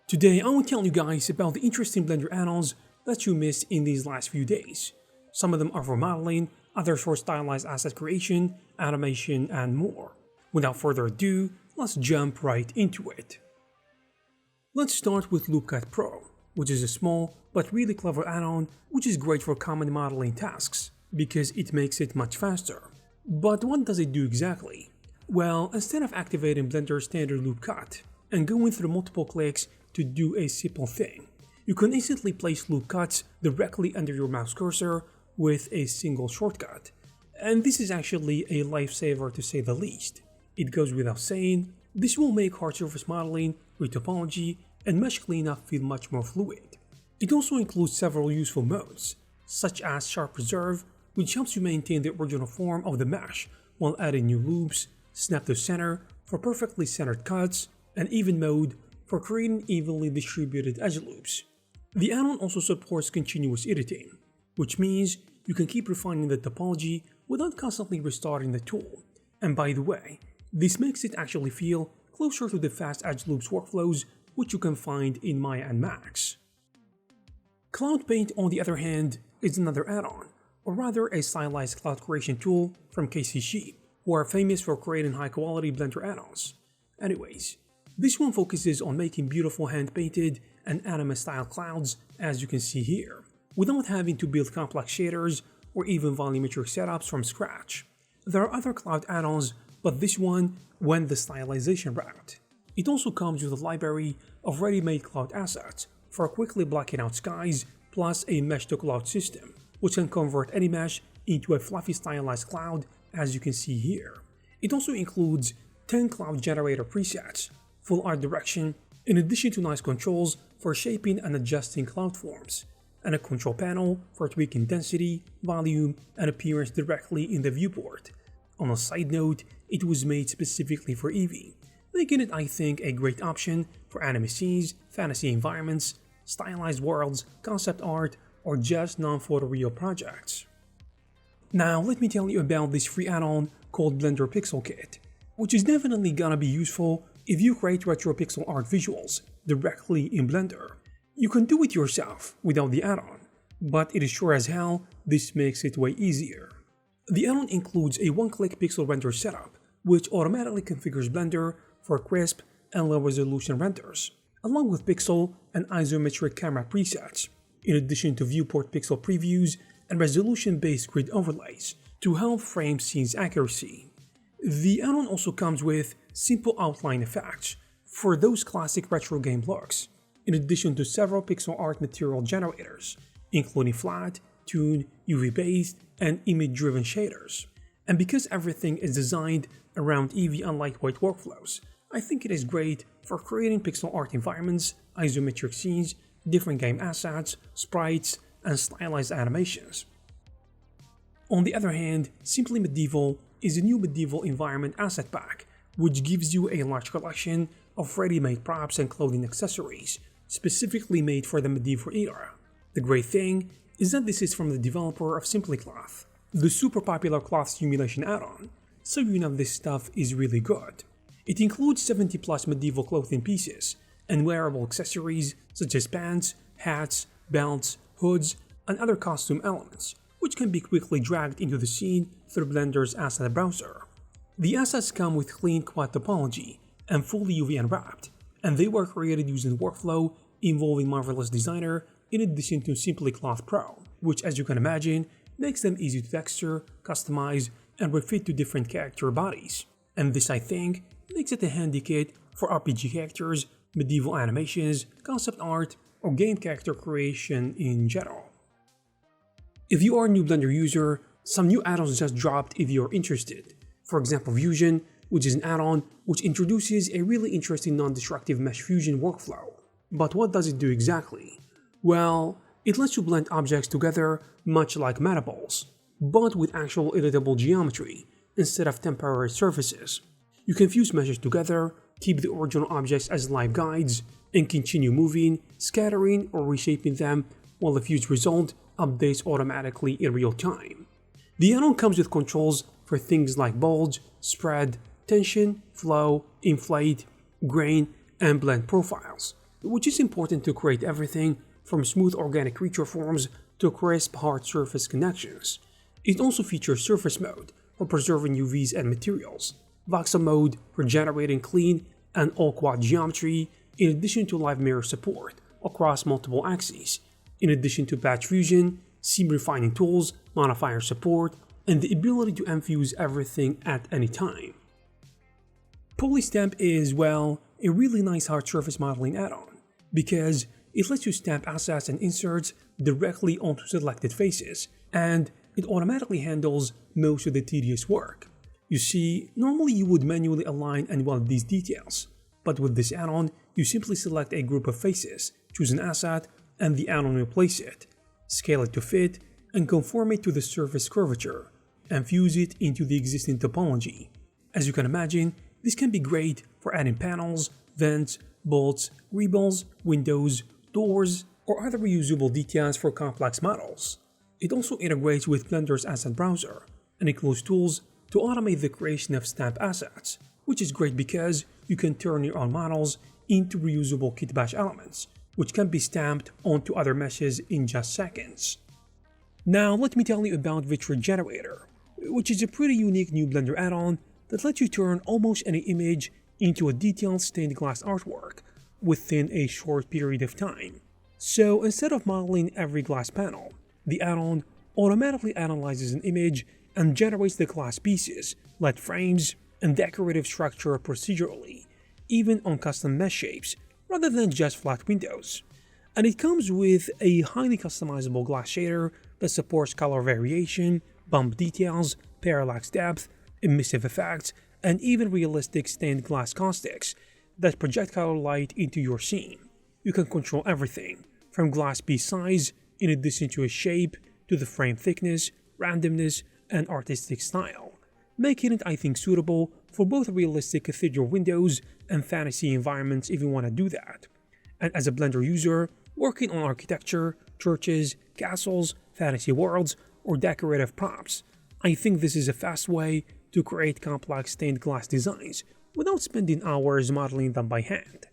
Today I will tell you guys about the interesting Blender add-ons that you missed in these last few days. Some of them are for modeling, others for stylized asset creation, animation, and more. Without further ado, let's jump right into it. Let's start with LoopCut Pro, which is a small but really clever add-on which is great for common modeling tasks because it makes it much faster. But what does it do exactly? Well, instead of activating Blender's standard loop cut and going through multiple clicks to do a simple thing, you can instantly place loop cuts directly under your mouse cursor with a single shortcut. And this is actually a lifesaver to say the least. It goes without saying, this will make hard surface modeling, retopology, and mesh cleanup feel much more fluid. It also includes several useful modes, such as Sharp Preserve, which helps you maintain the original form of the mesh while adding new loops, Snap to Center for perfectly centered cuts, and Even Mode for creating evenly distributed edge loops. The add-on also supports continuous editing, which means you can keep refining the topology without constantly restarting the tool. And by the way, this makes it actually feel closer to the fast edge loops workflows which you can find in Maya and Max. Cloud Paint, on the other hand, is another add-on, or rather a stylized cloud creation tool from KCG, who are famous for creating high-quality Blender add-ons. Anyways, this one focuses on making beautiful hand-painted and anime-style clouds, as you can see here, without having to build complex shaders or even volumetric setups from scratch. There are other cloud add-ons, but this one went the stylization route. It also comes with a library of ready-made cloud assets for quickly blocking out skies, plus a mesh-to-cloud system, which can convert any mesh into a fluffy stylized cloud, as you can see here. It also includes 10 cloud generator presets, full art direction, in addition to nice controls for shaping and adjusting cloud forms, and a control panel for tweaking density, volume, and appearance directly in the viewport. On a side note, it was made specifically for Eevee, making it, I think, a great option for anime scenes, fantasy environments, stylized worlds, concept art, or just non-photoreal projects. Now let me tell you about this free add-on called Blender Pixel Kit, which is definitely gonna be useful if you create retro pixel art visuals directly in Blender. You can do it yourself without the add-on, but it is sure as hell this makes it way easier. The add-on includes a one-click pixel render setup, which automatically configures Blender for crisp and low-resolution renders, along with pixel and isometric camera presets, in addition to viewport pixel previews and resolution-based grid overlays to help frame scenes accuracy. The add-on also comes with simple outline effects for those classic retro game looks, in addition to several pixel art material generators, including flat, toon, UV-based, and image-driven shaders. And because everything is designed around Eevee and lightweight workflows, I think it is great for creating pixel art environments, isometric scenes, different game assets, sprites, and stylized animations. On the other hand, Simply Medieval is a new medieval environment asset pack, which gives you a large collection of ready-made props and clothing accessories, specifically made for the medieval era. The great thing is that this is from the developer of SimplyCloth, the super popular cloth simulation add-on, so you know this stuff is really good. It includes 70 plus medieval clothing pieces and wearable accessories such as pants, hats, belts, hoods, and other costume elements, which can be quickly dragged into the scene through Blender's asset browser. The assets come with clean quad topology and fully UV unwrapped, and they were created using workflow involving Marvelous Designer in addition to SimplyCloth Pro, which, as you can imagine, makes them easy to texture, customize, and refit to different character bodies. And this, I think, makes it a handy kit for RPG characters, medieval animations, concept art, or game character creation in general. If you are a new Blender user, some new add-ons just dropped if you're interested. For example, Fusion, which is an add-on which introduces a really interesting non-destructive mesh fusion workflow. But what does it do exactly? Well, it lets you blend objects together much like metaballs, but with actual editable geometry instead of temporary surfaces. You can fuse meshes together, keep the original objects as live guides, and continue moving, scattering, or reshaping them while the fused result updates automatically in real time. The add-on comes with controls for things like bulge, spread, tension, flow, inflate, grain, and blend profiles, which is important to create everything from smooth organic creature forms to crisp hard surface connections. It also features surface mode for preserving UVs and materials, voxel mode for generating clean and all-quad geometry, in addition to live mirror support across multiple axes, in addition to batch fusion, seam refining tools, modifier support, and the ability to infuse everything at any time. Polystamp is, well, a really nice hard surface modeling add-on, because it lets you stamp assets and inserts directly onto selected faces, and it automatically handles most of the tedious work. You see, normally you would manually align and weld these details, but with this add-on, you simply select a group of faces, choose an asset, and the add-on will place it, scale it to fit, and conform it to the surface curvature, and fuse it into the existing topology. As you can imagine, this can be great for adding panels, vents, bolts, rebuilds, windows, doors, or other reusable details for complex models. It also integrates with Blender's asset browser and includes tools to automate the creation of stamp assets, which is great because you can turn your own models into reusable kit bash elements, which can be stamped onto other meshes in just seconds. Now let me tell you about Vitrage Generator, which is a pretty unique new Blender add-on that lets you turn almost any image into a detailed stained glass artwork within a short period of time. So instead of modeling every glass panel, the add-on automatically analyzes an image and generates the glass pieces, lead frames, and decorative structure procedurally, even on custom mesh shapes, rather than just flat windows. And it comes with a highly customizable glass shader that supports color variation, bump details, parallax depth, emissive effects, and even realistic stained glass caustics that project color light into your scene. You can control everything, from glass piece size, in addition to a shape, to the frame thickness, randomness, and artistic style, making it, I think, suitable for both realistic cathedral windows and fantasy environments if you want to do that. And as a Blender user, working on architecture, churches, castles, fantasy worlds, or decorative props, I think this is a fast way to create complex stained glass designs without spending hours modeling them by hand.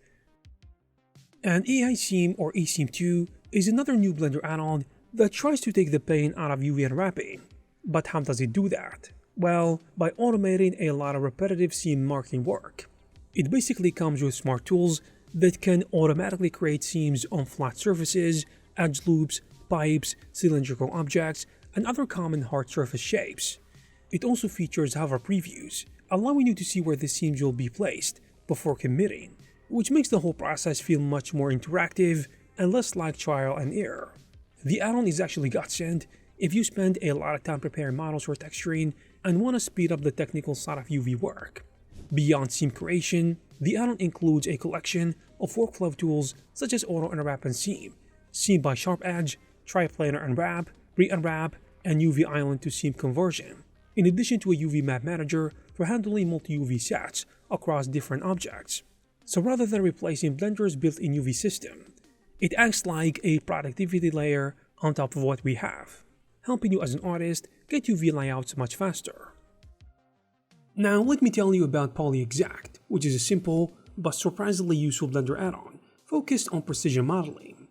And EASEAM or EASEAM 2 is another new Blender add-on that tries to take the pain out of UV unwrapping. But how does it do that? Well, by automating a lot of repetitive seam marking work. It basically comes with smart tools that can automatically create seams on flat surfaces, edge loops, pipes, cylindrical objects, and other common hard surface shapes. It also features hover previews, allowing you to see where the seams will be placed before committing, which makes the whole process feel much more interactive and less like trial and error. The add-on is actually godsend if you spend a lot of time preparing models for texturing and want to speed up the technical side of UV work. Beyond seam creation, the add-on includes a collection of workflow tools such as Auto Unwrap and Seam, Seam by Sharp Edge, Triplanar Unwrap, Re-Unwrap, and UV Island to Seam conversion, in addition to a UV Map Manager for handling multi-UV sets across different objects. So rather than replacing Blender's built-in UV system, it acts like a productivity layer on top of what we have, helping you as an artist get UV layouts much faster. Now let me tell you about Polyexact, which is a simple but surprisingly useful Blender add-on focused on precision modeling.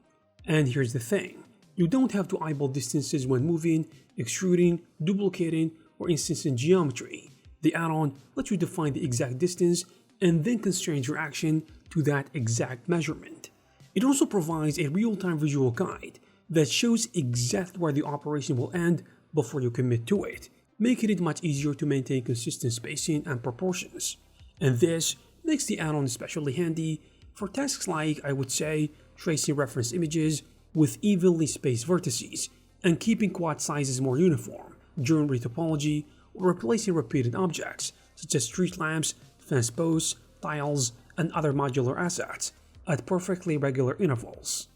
And here's the thing, you don't have to eyeball distances when moving, extruding, duplicating, or instancing geometry. The add-on lets you define the exact distance and then constrains your action to that exact measurement. It also provides a real-time visual guide that shows exactly where the operation will end before you commit to it, making it much easier to maintain consistent spacing and proportions. And this makes the add-on especially handy for tasks like, I would say, tracing reference images with evenly spaced vertices and keeping quad sizes more uniform during retopology or replacing repeated objects such as street lamps, fence posts, tiles, and other modular assets at perfectly regular intervals.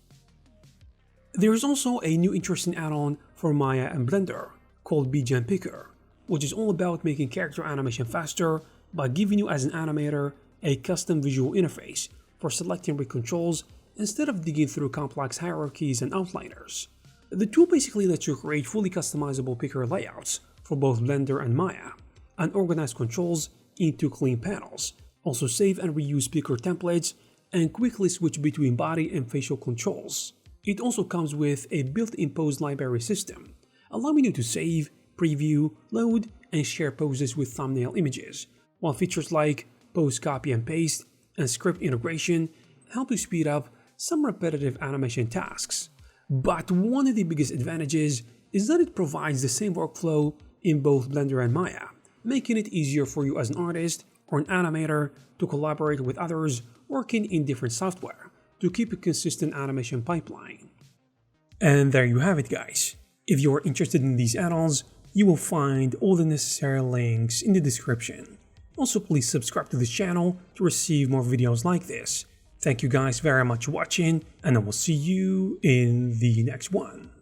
There is also a new interesting add-on for Maya and Blender called BGEN Picker, which is all about making character animation faster by giving you as an animator a custom visual interface for selecting rig controls instead of digging through complex hierarchies and outliners. The tool basically lets you create fully customizable picker layouts for both Blender and Maya, and organize controls into clean panels, also save and reuse picker templates, and quickly switch between body and facial controls. It also comes with a built-in pose library system, allowing you to save, preview, load, and share poses with thumbnail images, while features like pose copy and paste and script integration help you speed up some repetitive animation tasks. But one of the biggest advantages is that it provides the same workflow in both Blender and Maya, making it easier for you as an artist or an animator to collaborate with others working in different software to keep a consistent animation pipeline. And there you have it, guys. If you are interested in these add-ons, you will find all the necessary links in the description. Also, please subscribe to this channel to receive more videos like this. Thank you guys very much for watching, and I will see you in the next one.